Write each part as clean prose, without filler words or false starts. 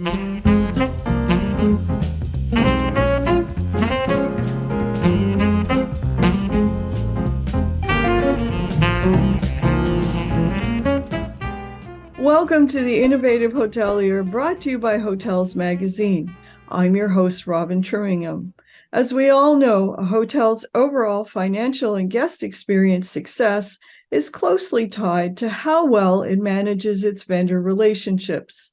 Welcome to the Innovative Hotelier, brought to you by Hotels Magazine. I'm your host, Robin Trimingham. As we all know, a hotel's overall financial and guest experience success is closely tied to how well it manages its vendor relationships.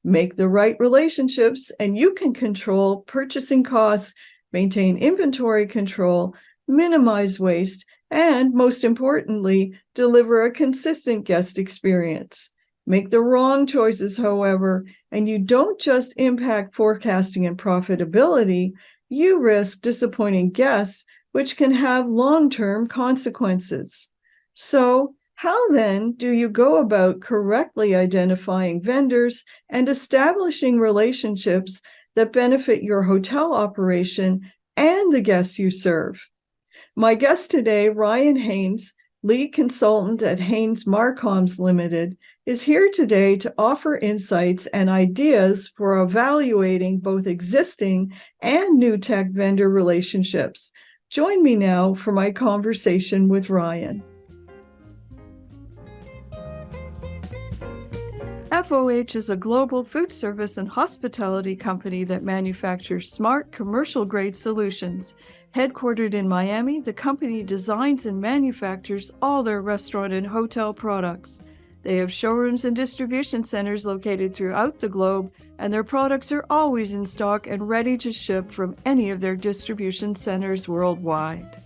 Make the right relationships, and you can control purchasing costs, maintain inventory control, minimize waste, and most importantly, deliver a consistent guest experience. Make the wrong choices, however, and you don't just impact forecasting and profitability, you risk disappointing guests, which can have long-term consequences. So, how then do you go about correctly identifying vendors and establishing relationships that benefit your hotel operation and the guests you serve? My guest today, Ryan Haynes, lead consultant at Haynes MarComs Limited, is here today to offer insights and ideas for evaluating both existing and new tech vendor relationships. Join me now for my conversation with Ryan. FOH is a global food service and hospitality company that manufactures smart commercial-grade solutions. Headquartered in Miami, the company designs and manufactures all their restaurant and hotel products. They have showrooms and distribution centers located throughout the globe, and their products are always in stock and ready to ship from any of their distribution centers worldwide.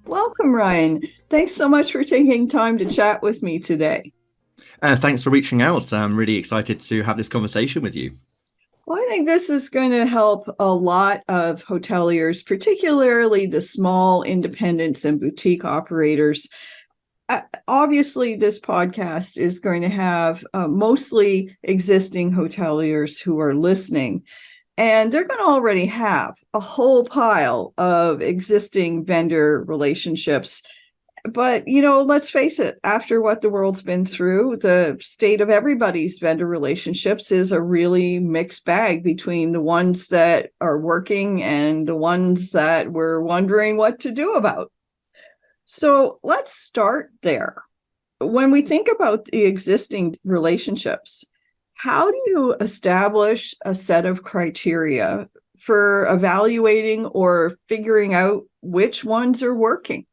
Welcome, Ryan. Thanks so much for taking time to chat with me today. Thanks for reaching out. I'm really excited to have this conversation with you. Well, I think this is going to help a lot of hoteliers, particularly the small independents and boutique operators. Obviously, this podcast is going to have mostly existing hoteliers who are listening. And they're going to already have a whole pile of existing vendor relationships. But, let's face it, after what the world's been through, the state of everybody's vendor relationships is a really mixed bag between the ones that are working and the ones that we're wondering what to do about. So let's start there. When we think about the existing relationships, how do you establish a set of criteria for evaluating or figuring out which ones are working?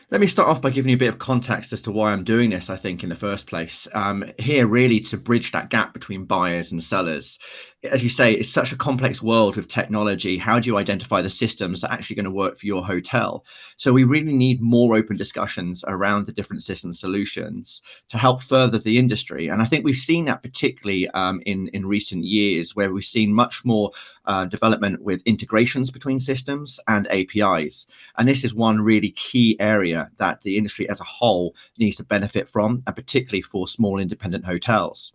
Let me start off by giving you a bit of context as to why I'm doing this, I think, in the first place. Here, really, to bridge that gap between buyers and sellers. As you say, it's such a complex world with technology. How do you identify the systems that are actually going to work for your hotel? So we really need more open discussions around the different system solutions to help further the industry. And I think we've seen that particularly in recent years, where we've seen much more development with integrations between systems and APIs. And this is one really key area that the industry as a whole needs to benefit from, and particularly for small independent hotels.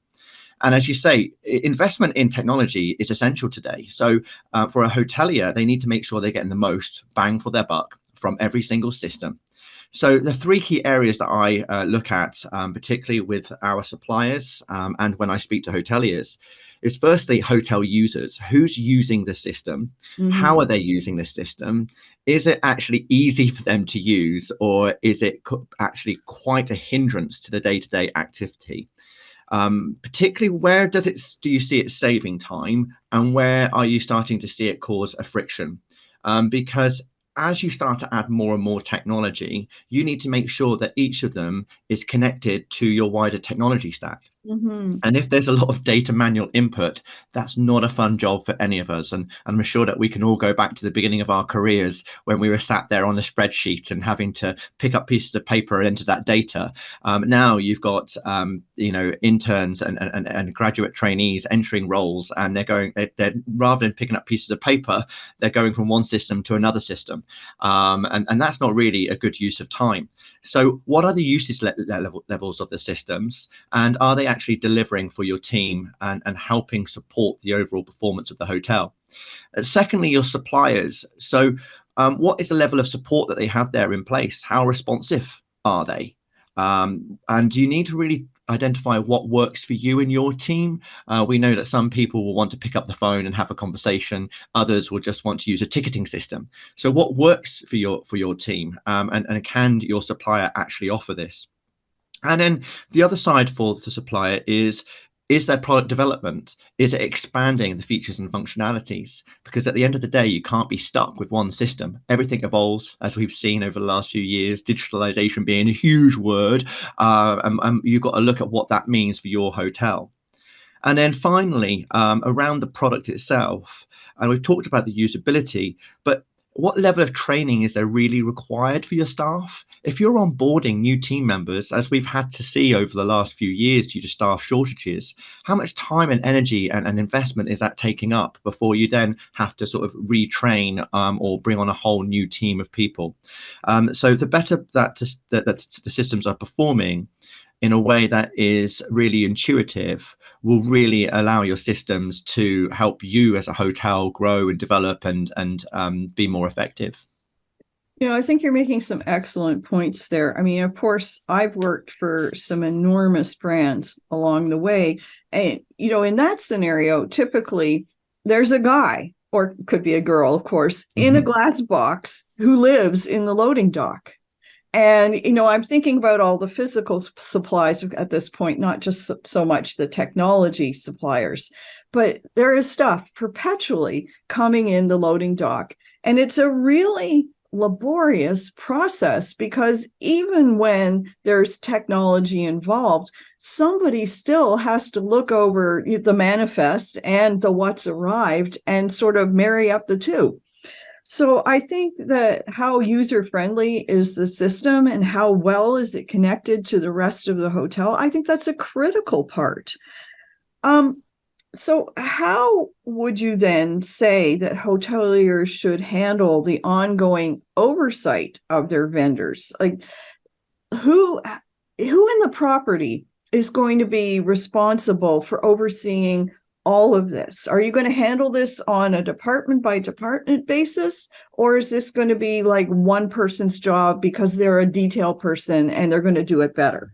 And as you say, investment in technology is essential today. So for a hotelier, they need to make sure they're getting the most bang for their buck from every single system. So the three key areas that I look at, particularly with our suppliers and when I speak to hoteliers, is firstly hotel users. Who's using the system? Mm-hmm. How are they using the system? Is it actually easy for them to use, or is it actually quite a hindrance to the day-to-day activity? Particularly, where do you see it saving time, and where are you starting to see it cause a friction? Because as you start to add more and more technology, you need to make sure that each of them is connected to your wider technology stack. Mm-hmm. And if there's a lot of data manual input, that's not a fun job for any of us. And I'm sure that we can all go back to the beginning of our careers when we were sat there on a spreadsheet and having to pick up pieces of paper and enter that data. Now you've got interns and graduate trainees entering roles, and they're rather than picking up pieces of paper, they're going from one system to another system. And that's not really a good use of time. So what are the usage levels of the systems, and are they actually delivering for your team and helping support the overall performance of the hotel? Secondly, your suppliers. So what is the level of support that they have there in place? How responsive are they? And you need to really identify what works for you and your team. We know that some people will want to pick up the phone and have a conversation. Others will just want to use a ticketing system. So what works for your team, and can your supplier actually offer this? And then the other side for the supplier is their product development? Is it expanding the features and functionalities? Because at the end of the day, you can't be stuck with one system. Everything evolves, as we've seen over the last few years, digitalization being a huge word. And you've got to look at what that means for your hotel. And then finally, around the product itself, and we've talked about the usability, but what level of training is there really required for your staff? If you're onboarding new team members, as we've had to see over the last few years due to staff shortages, how much time and energy and investment is that taking up before you then have to sort of retrain, or bring on a whole new team of people? So the better that the systems are performing in a way that is really intuitive will really allow your systems to help you as a hotel grow and develop and be more effective. I think you're making some excellent points there. I mean, of course, I've worked for some enormous brands along the way. And, in that scenario, typically there's a guy, or could be a girl, of course, in a glass box who lives in the loading dock. And, I'm thinking about all the physical supplies at this point, not just so much the technology suppliers, but there is stuff perpetually coming in the loading dock. And it's a really laborious process because even when there's technology involved, somebody still has to look over the manifest and the what's arrived and sort of marry up the two. So I think that how user-friendly is the system and how well is it connected to the rest of the hotel, I think that's a critical part. So how would you then say that hoteliers should handle the ongoing oversight of their vendors? Like who in the property is going to be responsible for overseeing all of this? Are you going to handle this on a department by department basis, or is this going to be like one person's job because they're a detail person and they're going to do it better?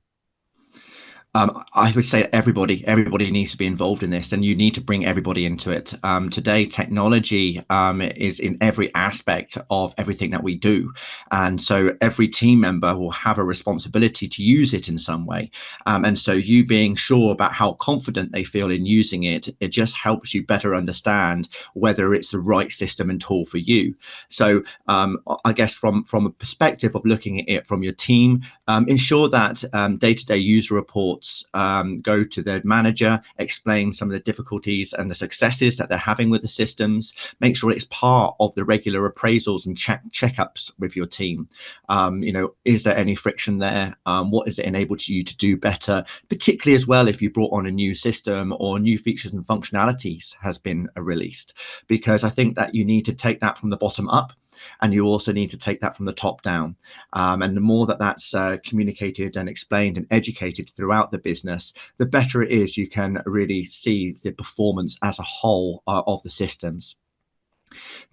I would say everybody needs to be involved in this, and you need to bring everybody into it. Today, technology is in every aspect of everything that we do, and so every team member will have a responsibility to use it in some way. And so, you being sure about how confident they feel in using it, it just helps you better understand whether it's the right system and tool for you. So, I guess from a perspective of looking at it from your team, ensure that day-to-day user reports go to their manager, explain some of the difficulties and the successes that they're having with the systems. Make sure it's part of the regular appraisals and checkups with your team. Is there any friction there? What is it enabled you to do better? Particularly as well if you brought on a new system or new features and functionalities has been released, because I think that you need to take that from the bottom up. And you also need to take that from the top down. And the more that that's communicated and explained and educated throughout the business, the better it is you can really see the performance as a whole of the systems.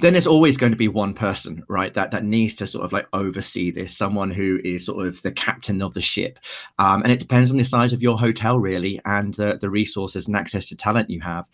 Then there's always going to be one person, right, that needs to sort of like oversee this, someone who is sort of the captain of the ship. And it depends on the size of your hotel, really, and the resources and access to talent you have.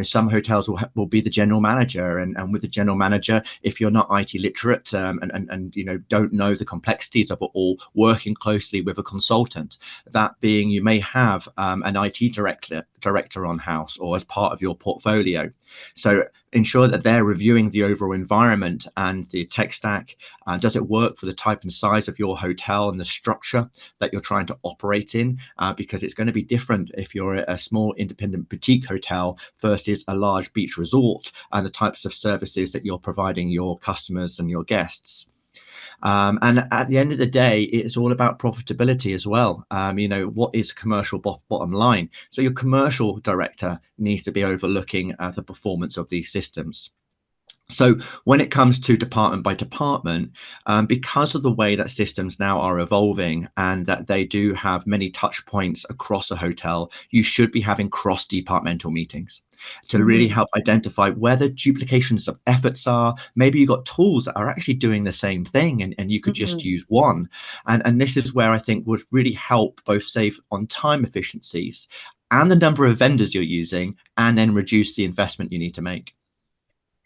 Some hotels will be the general manager, and with the general manager, if you're not IT literate, and don't know the complexities of it all, working closely with a consultant. That being, you may have an IT director on house or as part of your portfolio. So ensure that they're reviewing the overall environment and the tech stack. Does it work for the type and size of your hotel and the structure that you're trying to operate in? Because it's going to be different if you're a small independent boutique hotel versus a large beach resort, and the types of services that you're providing your customers and your guests. And at the end of the day, it's all about profitability as well. What is commercial bottom line? So your commercial director needs to be overlooking the performance of these systems. So when it comes to department by department, because of the way that systems now are evolving and that they do have many touch points across a hotel, you should be having cross-departmental meetings to really Mhm. help identify where the duplications of efforts are. Maybe you've got tools that are actually doing the same thing and you could just Mhm. use one. And this is where I think would really help both save on time efficiencies and the number of vendors you're using, and then reduce the investment you need to make.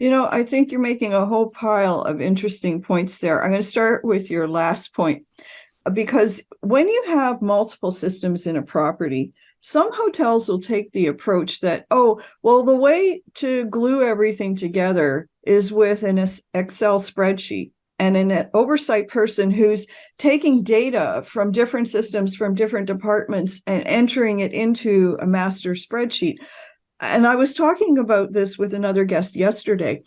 I think you're making a whole pile of interesting points there. I'm going to start with your last point because when you have multiple systems in a property, some hotels will take the approach that, oh, well, the way to glue everything together is with an Excel spreadsheet and an oversight person who's taking data from different systems, from different departments, and entering it into a master spreadsheet. And I was talking about this with another guest yesterday.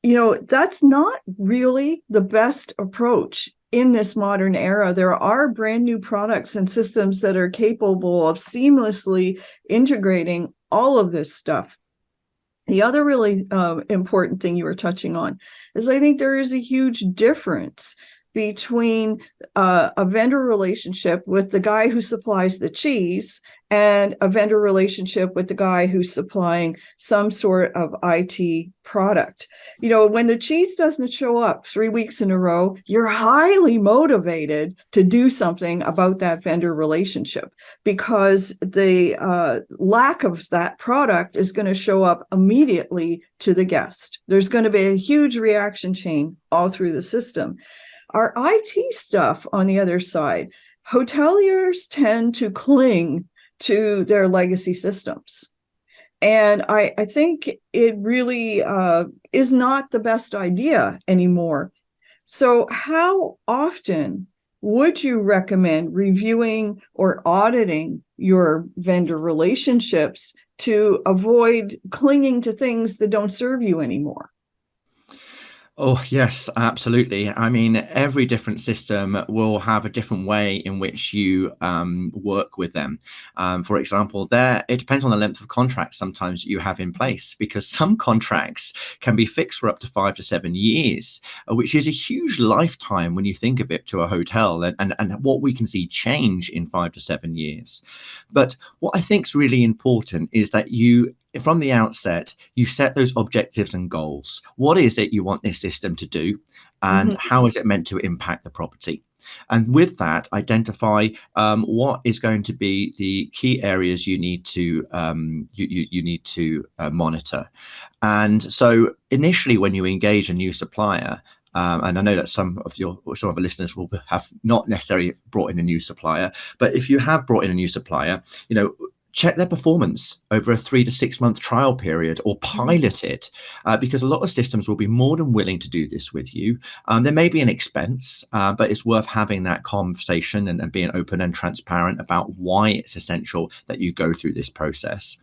That's not really the best approach in this modern era. There are brand new products and systems that are capable of seamlessly integrating all of this stuff. The other really important thing you were touching on is I think there is a huge difference between a vendor relationship with the guy who supplies the cheese and a vendor relationship with the guy who's supplying some sort of IT product. When the cheese doesn't show up 3 weeks in a row, you're highly motivated to do something about that vendor relationship because the lack of that product is going to show up immediately to the guest. There's going to be a huge reaction chain all through the system. Our IT stuff, on the other side, hoteliers tend to cling to their legacy systems. And I think it really is not the best idea anymore. So, how often would you recommend reviewing or auditing your vendor relationships to avoid clinging to things that don't serve you anymore? Oh, yes, absolutely. I mean, every different system will have a different way in which you work with them. For example, there it depends on the length of contract sometimes you have in place, because some contracts can be fixed for up to 5 to 7 years, which is a huge lifetime when you think of it to a hotel, and what we can see change in 5 to 7 years. But what I think is really important is that you from the outset, you set those objectives and goals. What is it you want this system to do, and Mhm. how is it meant to impact the property? And with that, identify what is going to be the key areas you need to monitor. And so, initially, when you engage a new supplier, and I know that some of the listeners will have not necessarily brought in a new supplier, but if you have brought in a new supplier, you know, check their performance over a 3 to 6 month trial period, or pilot it, because a lot of systems will be more than willing to do this with you. There may be an expense, but it's worth having that conversation and being open and transparent about why it's essential that you go through this process.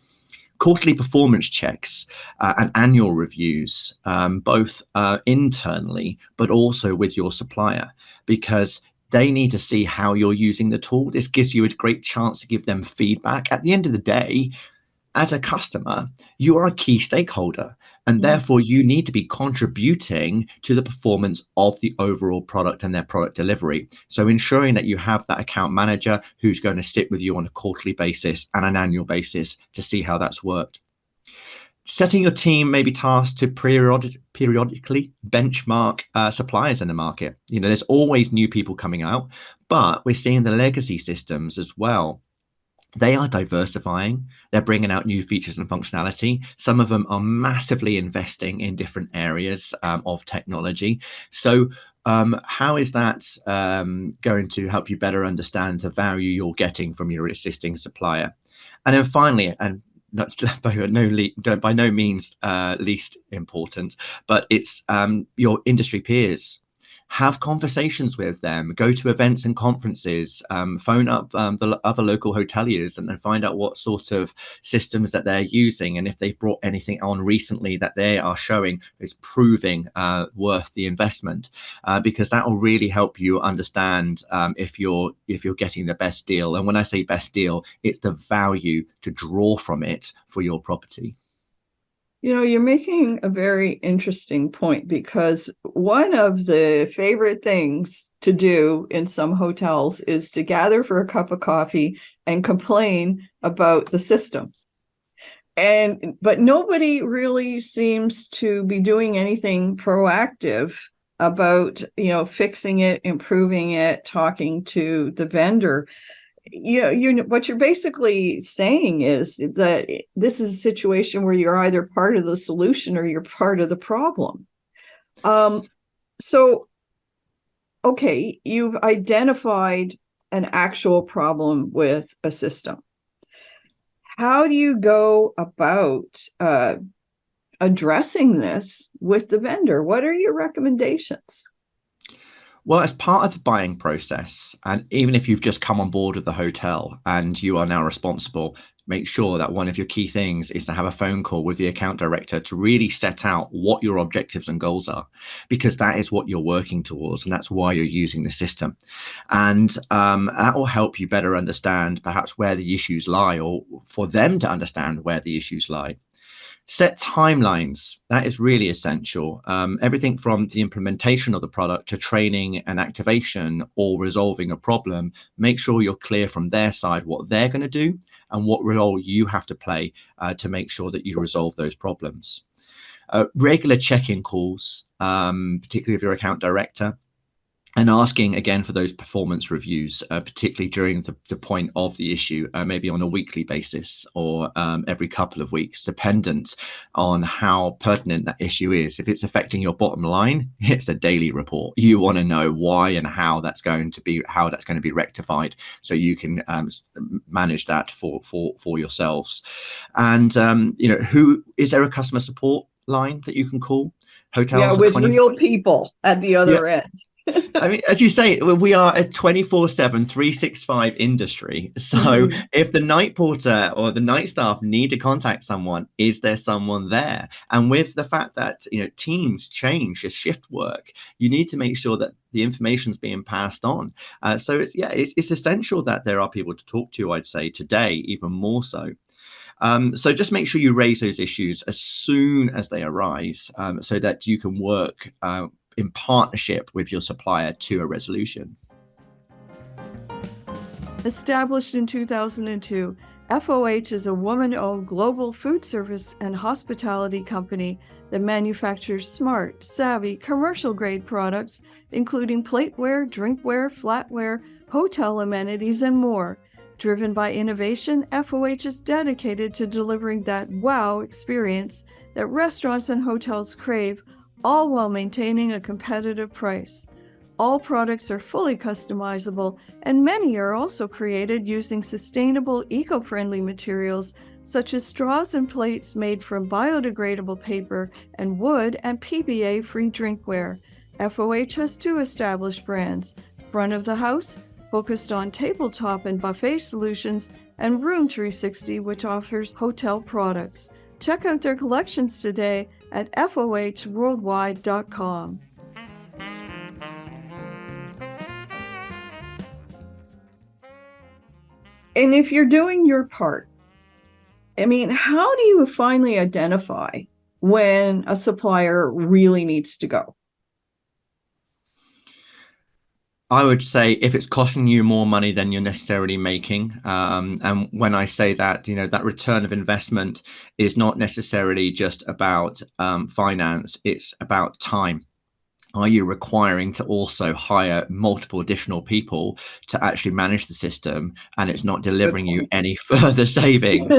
Quarterly performance checks and annual reviews, both internally but also with your supplier, because they need to see how you're using the tool. This gives you a great chance to give them feedback. At the end of the day, as a customer, you are a key stakeholder, and Mhm. therefore you need to be contributing to the performance of the overall product and their product delivery. So ensuring that you have that account manager who's going to sit with you on a quarterly basis and an annual basis to see how that's worked. Setting your team maybe tasked to periodically benchmark suppliers in the market. There's always new people coming out, but we're seeing the legacy systems as well. They are diversifying. They're bringing out new features and functionality. Some of them are massively investing in different areas of technology. So, how is that going to help you better understand the value you're getting from your existing supplier? And then finally, and not by no means least important, but it's your industry peers. Have conversations with them, go to events and conferences, phone up the other local hoteliers, and then find out what sort of systems that they're using, and if they've brought anything on recently that they are showing is proving worth the investment, because that will really help you understand if you're getting the best deal. And when I say best deal, it's the value to draw from it for your property. You're making a very interesting point because one of the favorite things to do in some hotels is to gather for a cup of coffee and complain about the system. But nobody really seems to be doing anything proactive about, fixing it, improving it, talking to the vendor. What you're basically saying is that this is a situation where you're either part of the solution or you're part of the problem. So, okay, you've identified an actual problem with a system. How do you go about addressing this with the vendor? What are your recommendations? Well, as part of the buying process, and even if you've just come on board with the hotel and you are now responsible, make sure that one of your key things is to have a phone call with the account director to really set out what your objectives and goals are, because that is what you're working towards, and that's why you're using the system. And that will help you better understand perhaps where the issues lie, or for them to understand where the issues lie. Set timelines. That is really essential. Everything from the implementation of the product to training and activation or resolving a problem, make sure you're clear from their side what they're going to do and what role you have to play to make sure that you resolve those problems. Regular check-in calls, particularly if you're account director, and asking again for those performance reviews, particularly during the point of the issue, maybe on a weekly basis or every couple of weeks, dependent on how pertinent that issue is. If it's affecting your bottom line, it's a daily report. You want to know why and how that's going to be rectified, so you can manage that for yourselves. And who is there a customer support line that you can call? Yeah, Hotels are with 20. real people at the Yeah. other end. I mean, as you say, we are a 24/7, 365 industry. So Mhm. if the night porter or the night staff need to contact someone, is there someone there? And with the fact that, teams change as shift work, you need to make sure that the information is being passed on. So it's essential that there are people to talk to, I'd say, today, even more so. So just make sure you raise those issues as soon as they arise, so that you can work in partnership with your supplier to a resolution. Established in 2002, FOH is a woman-owned global food service and hospitality company that manufactures smart, savvy, commercial-grade products, including plateware, drinkware, flatware, hotel amenities, and more. Driven by innovation, FOH is dedicated to delivering that wow experience that restaurants and hotels crave, all while maintaining a competitive price. All products are fully customizable, and many are also created using sustainable, eco-friendly materials such as straws and plates made from biodegradable paper and wood and PBA-free drinkware. FOH has two established brands: Front of the House, focused on tabletop and buffet solutions, and Room 360, which offers hotel products. Check out their collections today at fohworldwide.com. And if you're doing your part, I mean, how do you finally identify when a supplier really needs to go? I would say if it's costing you more money than you're necessarily making, and when I say that, that return of investment is not necessarily just about finance, it's about time. Are you requiring to also hire multiple additional people to actually manage the system, and it's not Good delivering you point. any further savings?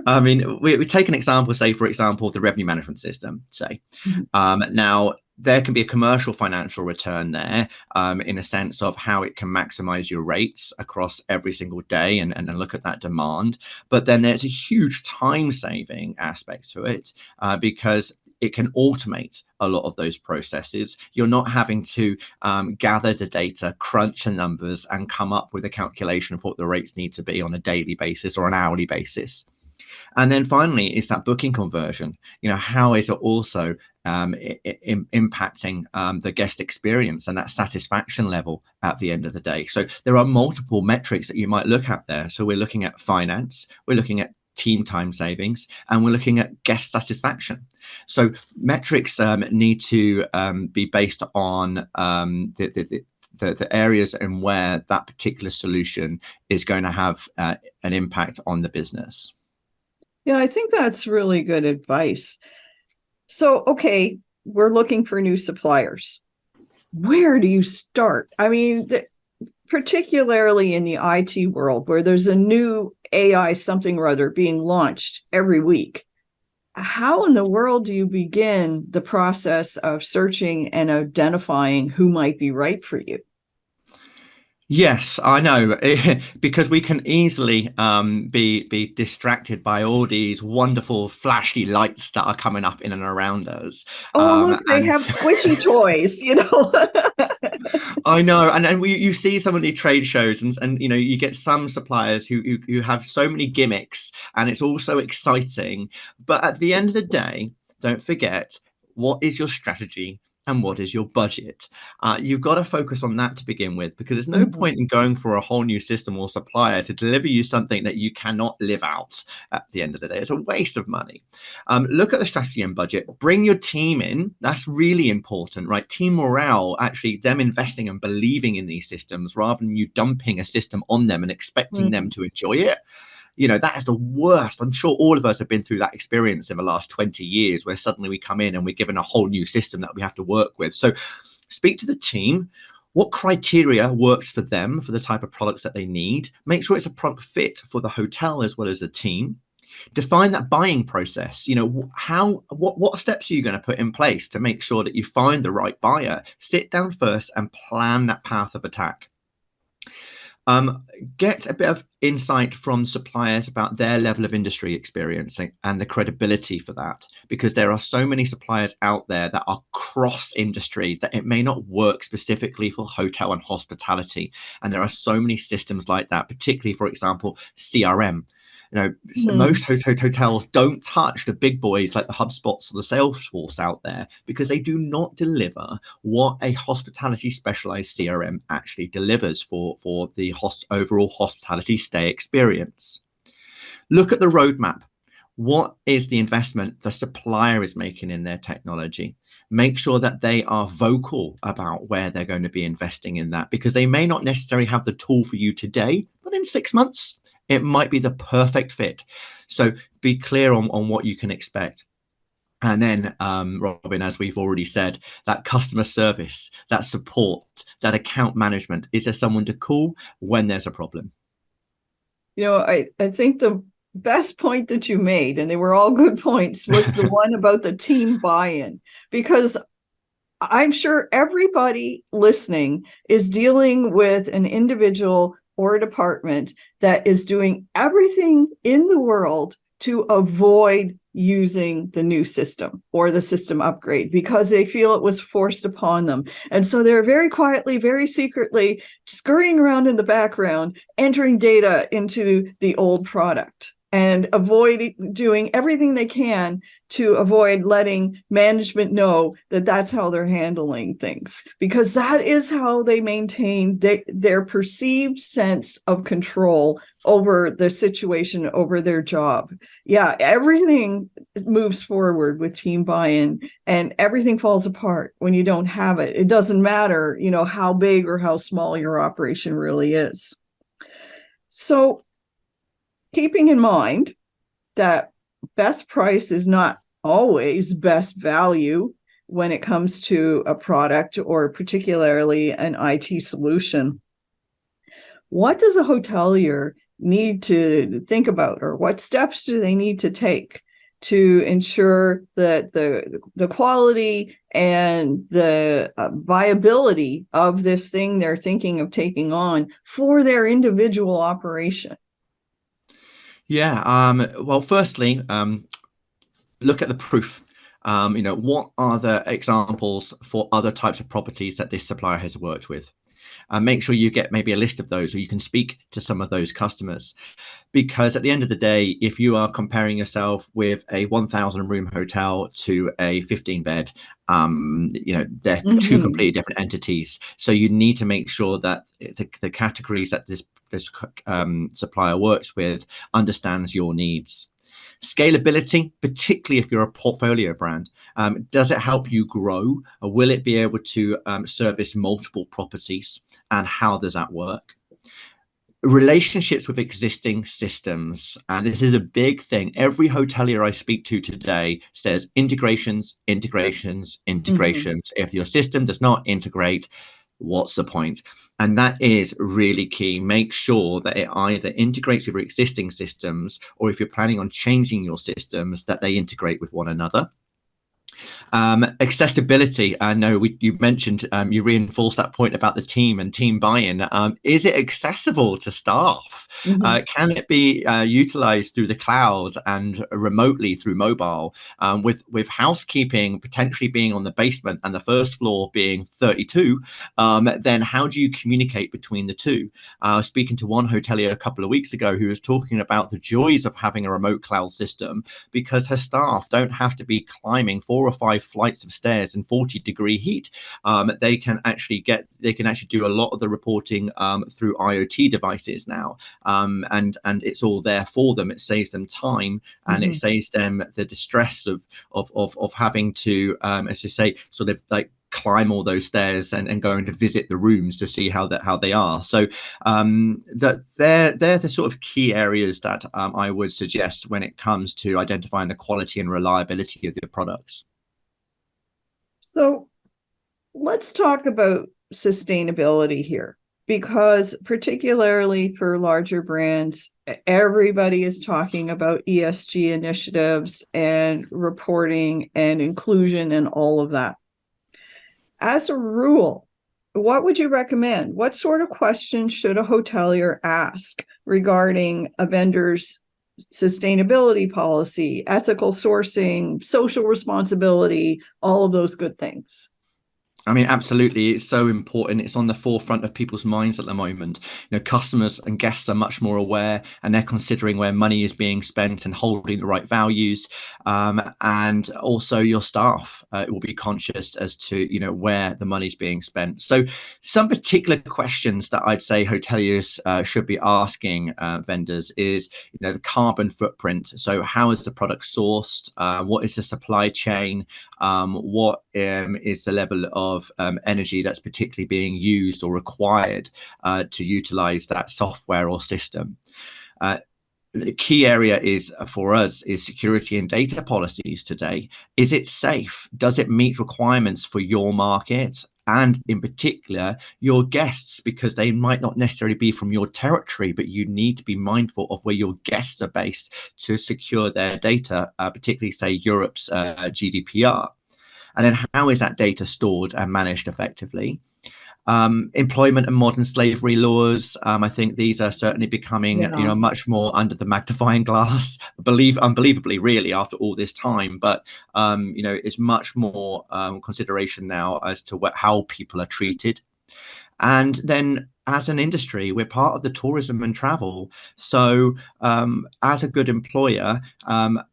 I mean, we take an example, say, for example, the revenue management system, say. Now, there can be a commercial financial return there, in a sense of how it can maximize your rates across every single day and look at that demand. But then there's a huge time saving aspect to it, because it can automate a lot of those processes. You're not having to gather the data, crunch the numbers, and come up with a calculation of what the rates need to be on a daily basis or an hourly basis. And then finally, is that booking conversion. How is it also impacting the guest experience and that satisfaction level at the end of the day? So there are multiple metrics that you might look at there. So we're looking at finance, we're looking at team time savings, and we're looking at guest satisfaction. So metrics need to be based on the areas and where that particular solution is going to have an impact on the business. Yeah, I think that's really good advice. So, okay, we're looking for new suppliers. Where do you start? I mean, particularly in the IT world where there's a new AI something or other being launched every week. How in the world do you begin the process of searching and identifying who might be right for you? Yes, I know, because we can easily be distracted by all these wonderful flashy lights that are coming up in and around us. Oh, look, they And have squishy toys, you know. I know, and you see some of the trade shows, and you know, you get some suppliers who have so many gimmicks, and it's all so exciting. But at the end of the day, don't forget, what is your strategy and what is your budget? You've got to focus on that to begin with, because there's no Mhm. point in going for a whole new system or supplier to deliver you something that you cannot live out at the end of the day. It's a waste of money. Look at the strategy and budget. Bring your team in. That's really important, right? Team morale, actually, them investing and believing in these systems rather than you dumping a system on them and expecting them Mhm. to enjoy it. You know, that is the worst. I'm sure all of us have been through that experience in the last 20 years where suddenly we come in and we're given a whole new system that we have to work with. So speak to the team. What criteria works for them for the type of products that they need? Make sure it's a product fit for the hotel as well as the team. Define that buying process. You know, what steps are you going to put in place to make sure that you find the right buyer? Sit down first and plan that path of attack. um, get a bit of insight from suppliers about their level of industry experience and the credibility for that, because there are so many suppliers out there that are cross industry that it may not work specifically for hotel and hospitality. And there are so many systems like that, particularly, for example, CRM. You know, Mhm. most hotels don't touch the big boys like the HubSpots or the Salesforce out there, because they do not deliver what a hospitality specialized CRM actually delivers for the overall hospitality stay experience. Look at the roadmap. What is the investment the supplier is making in their technology? Make sure that they are vocal about where they're going to be investing in that, because they may not necessarily have the tool for you today, but in 6 months, it might be the perfect fit. So be clear on what you can expect. And then, Robin, as we've already said, that customer service, that support, that account management, is there someone to call when there's a problem? You know, I think the best point that you made, and they were all good points, was the one about the team buy-in. Because I'm sure everybody listening is dealing with an individual or a department that is doing everything in the world to avoid using the new system or the system upgrade because they feel it was forced upon them. And so they're very quietly, very secretly scurrying around in the background, entering data into the old product and avoid doing everything they can to avoid letting management know that that's how they're handling things, because that is how they maintain their perceived sense of control over the situation, over their job. Yeah, everything moves forward with team buy-in and everything falls apart when you don't have it. It doesn't matter, you know, how big or how small your operation really is. So keeping in mind that best price is not always best value when it comes to a product or particularly an IT solution. What does a hotelier need to think about, or what steps do they need to take to ensure that the quality and the viability of this thing they're thinking of taking on for their individual operation? Yeah. Well, firstly, look at the proof. You know, what are the examples for other types of properties that this supplier has worked with? Make sure you get maybe a list of those, or you can speak to some of those customers. Because at the end of the day, if you are comparing yourself with a 1,000 room hotel to a 15 bed, you know, they're two Mm-hmm. completely different entities. So you need to make sure that the categories that this supplier works with understands your needs. Scalability, particularly if you're a portfolio brand, does it help you grow, or will it be able to service multiple properties, and how does that work? Relationships with existing systems, and this is a big thing. Every hotelier I speak to today says integrations, integrations, Mhm. integrations. If your system does not integrate, what's the point? And that is really key. Make sure that it either integrates with your existing systems, or if you're planning on changing your systems, that they integrate with one another. Accessibility. I know you mentioned, you reinforced that point about the team and team buy-in. Is it accessible to staff? Mhm. Can it be utilized through the cloud and remotely through mobile? With housekeeping potentially being on the basement and the first floor being 32, then how do you communicate between the two? I was speaking to one hotelier a couple of weeks ago who was talking about the joys of having a remote cloud system, because her staff don't have to be climbing 4 or 5 flights of stairs in 40-degree heat. They can actually do a lot of the reporting through IoT devices now, and it's all there for them. It saves them time, and it Mhm. saves them the distress of having to, as you say, sort of like climb all those stairs and going to visit the rooms to see how they are. So that they're the sort of key areas that I would suggest when it comes to identifying the quality and reliability of your products. So let's talk about sustainability here, because particularly for larger brands, everybody is talking about ESG initiatives and reporting and inclusion and all of that. As a rule, what would you recommend? What sort of questions should a hotelier ask regarding a vendor's sustainability policy, ethical sourcing, social responsibility, all of those good things? I mean, absolutely. It's so important. It's on the forefront of people's minds at the moment. Customers and guests are much more aware, and they're considering where money is being spent and holding the right values. And also your staff will be conscious as to, where the money's being spent. So some particular questions that I'd say hoteliers should be asking vendors is, the carbon footprint. So how is the product sourced? What is the supply chain? What is the level of energy that's particularly being used or required to utilize that software or system? The key area is for us is security and data policies today. Is it safe? Does it meet requirements for your market? And in particular, your guests, because they might not necessarily be from your territory, but you need to be mindful of where your guests are based to secure their data, particularly, say, Europe's GDPR. And then how is that data stored and managed effectively? Employment and modern slavery laws. I think these are certainly becoming, Yeah. much more under the magnifying glass. Unbelievably, really, after all this time. But it's much more consideration now as to how people are treated. And then as an industry, we're part of the tourism and travel. So as a good employer, how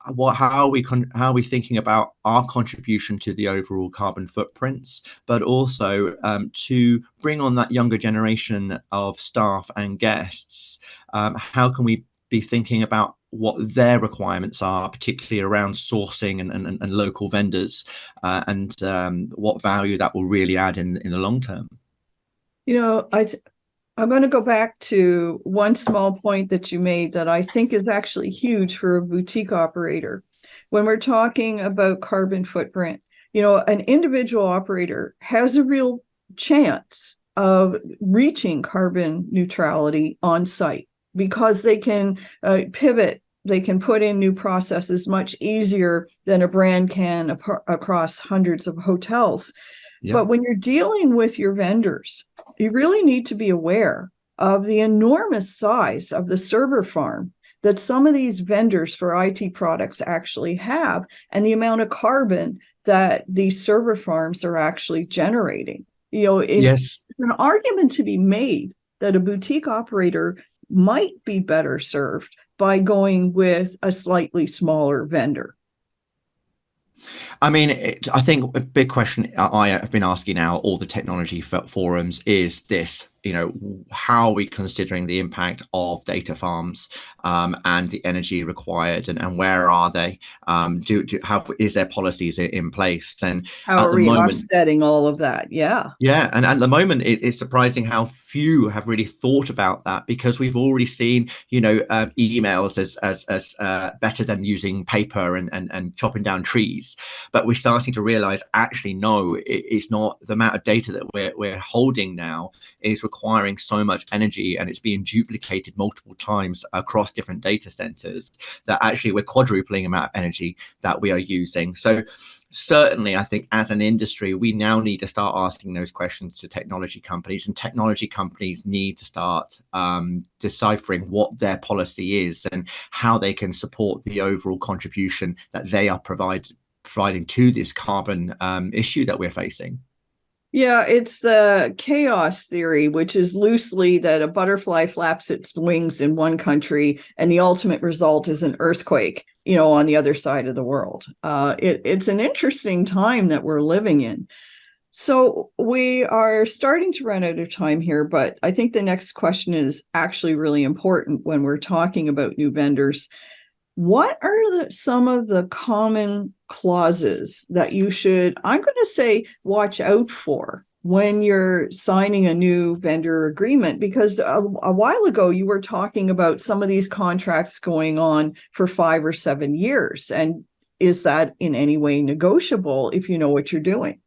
are we thinking about our contribution to the overall carbon footprints, but also to bring on that younger generation of staff and guests? How can we be thinking about what their requirements are, particularly around sourcing and local vendors, and what value that will really add in the long term? You know, I I'm going to go back to one small point that you made that I think is actually huge for a boutique operator. When we're talking about carbon footprint, an individual operator has a real chance of reaching carbon neutrality on site because they can pivot. They can put in new processes much easier than a brand can across hundreds of hotels. Yeah. But when you're dealing with your vendors, you really need to be aware of the enormous size of the server farm that some of these vendors for IT products actually have, and the amount of carbon that these server farms are actually generating. Yes. It's an argument to be made that a boutique operator might be better served by going with a slightly smaller vendor. I mean, I think a big question I have been asking now, all the technology forums, is this: how are we considering the impact of data farms, and the energy required, and where are they? How is there policies in place? And How at are the we moment, offsetting all of that? Yeah. yeah, and at the moment, it's surprising how few have really thought about that, because we've already seen, emails as better than using paper and chopping down trees. But we're starting to realize, actually, no, it's not. The amount of data that we're holding now is requiring so much energy, and it's being duplicated multiple times across different data centers, that actually we're quadrupling the amount of energy that we are using. So certainly, I think as an industry, we now need to start asking those questions to technology companies, and technology companies need to start deciphering what their policy is and how they can support the overall contribution that they are providing to this carbon issue that we're facing. Yeah, it's the chaos theory, which is loosely that a butterfly flaps its wings in one country and the ultimate result is an earthquake, on the other side of the world. It's an interesting time that we're living in. So we are starting to run out of time here, but I think the next question is actually really important when we're talking about new vendors. What are some of the common clauses that you should, I'm going to say, watch out for when you're signing a new vendor agreement? Because a while ago, you were talking about some of these contracts going on for 5 or 7 years. And is that in any way negotiable if you know what you're doing?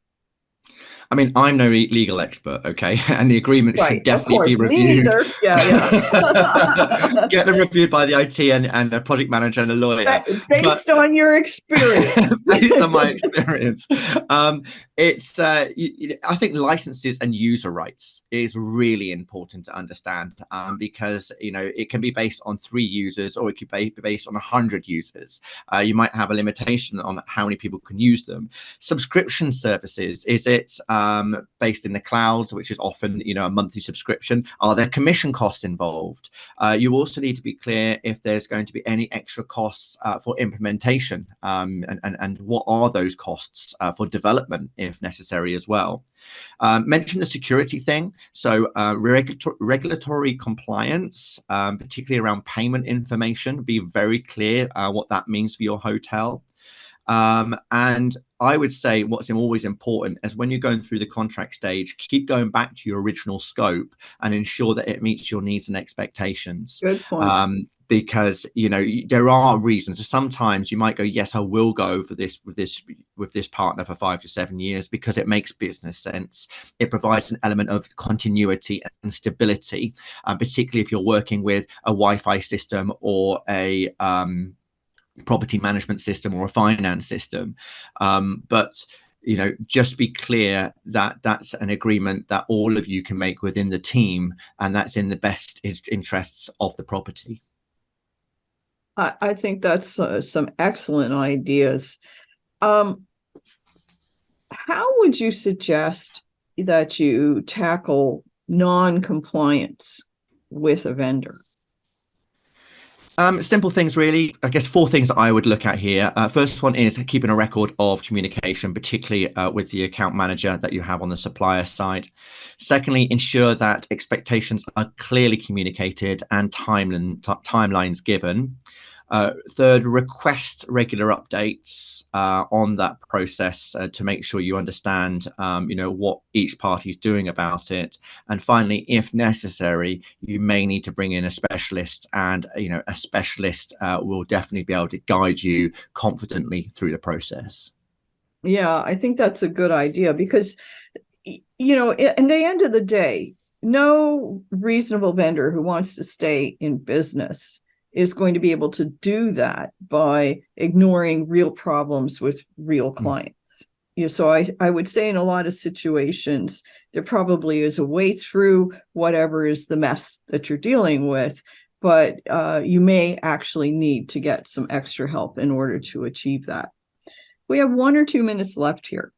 I mean, I'm no legal expert, okay, and the agreement should Right, of definitely be course. Me reviewed. neither. Yeah, yeah. Get them reviewed by the IT and a project manager and a lawyer. But Based on your experience. based on my experience, it's I think licenses and user rights is really important to understand, because it can be based on 3 users, or it could be based on 100 users. You might have a limitation on how many people can use them. Subscription services, is it based in the cloud, which is often a monthly subscription? Are there commission costs involved? You also need to be clear if there's going to be any extra costs for implementation, and what are those costs for development if necessary as well. Mention the security thing, so regulatory compliance, particularly around payment information. Be very clear what that means for your hotel. And I would say what's always important is, when you're going through the contract stage, keep going back to your original scope and ensure that it meets your needs and expectations. Good point. Because there are reasons. So sometimes you might go, yes, I will go for this with this partner for 5 to 7 years because it makes business sense. It provides an element of continuity and stability, particularly if you're working with a Wi-Fi system or a property management system or a finance system. But just be clear that that's an agreement that all of you can make within the team, and that's in the best interests of the property. I think that's some excellent ideas. How would you suggest that you tackle non-compliance with a vendor? Simple things, really. I guess 4 things that I would look at here. First one is keeping a record of communication, particularly with the account manager that you have on the supplier side. Secondly, ensure that expectations are clearly communicated and timelines given. Third, request regular updates on that process to make sure you understand, what each party is doing about it. And finally, if necessary, you may need to bring in a specialist, and a specialist will definitely be able to guide you confidently through the process. Yeah, I think that's a good idea because, in the end of the day, no reasonable vendor who wants to stay in business is going to be able to do that by ignoring real problems with real clients. So I would say in a lot of situations, there probably is a way through whatever is the mess that you're dealing with, but you may actually need to get some extra help in order to achieve that. We have 1 or 2 minutes left here.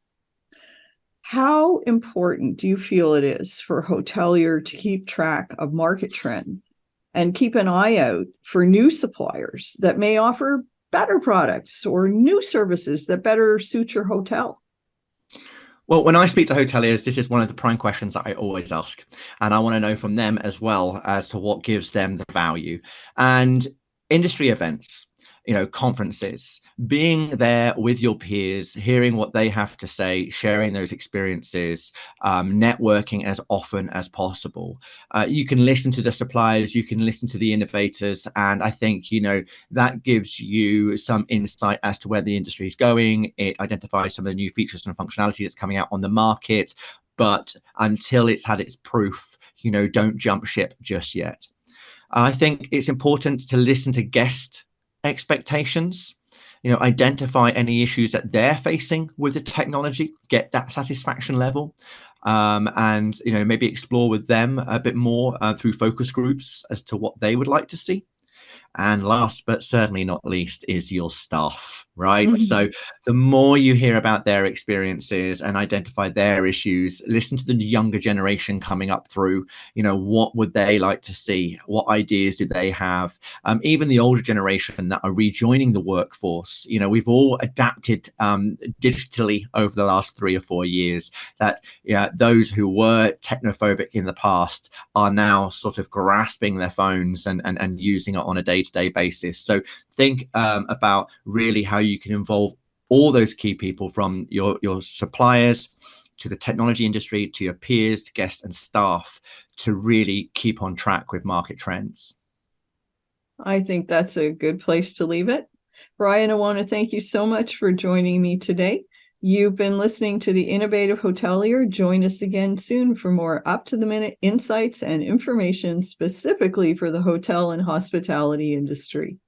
How important do you feel it is for a hotelier to keep track of market trends and keep an eye out for new suppliers that may offer better products or new services that better suit your hotel? Well, when I speak to hoteliers, this is one of the prime questions that I always ask. And I want to know from them as well as to what gives them the value. And industry events, conferences, being there with your peers, hearing what they have to say, sharing those experiences, networking as often as possible. You can listen to the suppliers, you can listen to the innovators. And I think, that gives you some insight as to where the industry is going. It identifies some of the new features and functionality that's coming out on the market. But until it's had its proof, don't jump ship just yet. I think it's important to listen to guest expectations, identify any issues that they're facing with the technology, get that satisfaction level, and maybe explore with them a bit more through focus groups as to what they would like to see. And last but certainly not least is your staff, right? Mhm. So the more you hear about their experiences and identify their issues, listen to the younger generation coming up through, what would they like to see? What ideas do they have? Even the older generation that are rejoining the workforce, we've all adapted digitally over the last 3 or 4 years. That those who were technophobic in the past are now sort of grasping their phones and using it on a day-to-day basis. So think about really how you can involve all those key people, from your suppliers to the technology industry, to your peers, to guests and staff, to really keep on track with market trends. I think that's a good place to leave it. Brian, I want to thank you so much for joining me today. You've been listening to the Innovative Hotelier. Join us again soon for more up-to-the-minute insights and information specifically for the hotel and hospitality industry.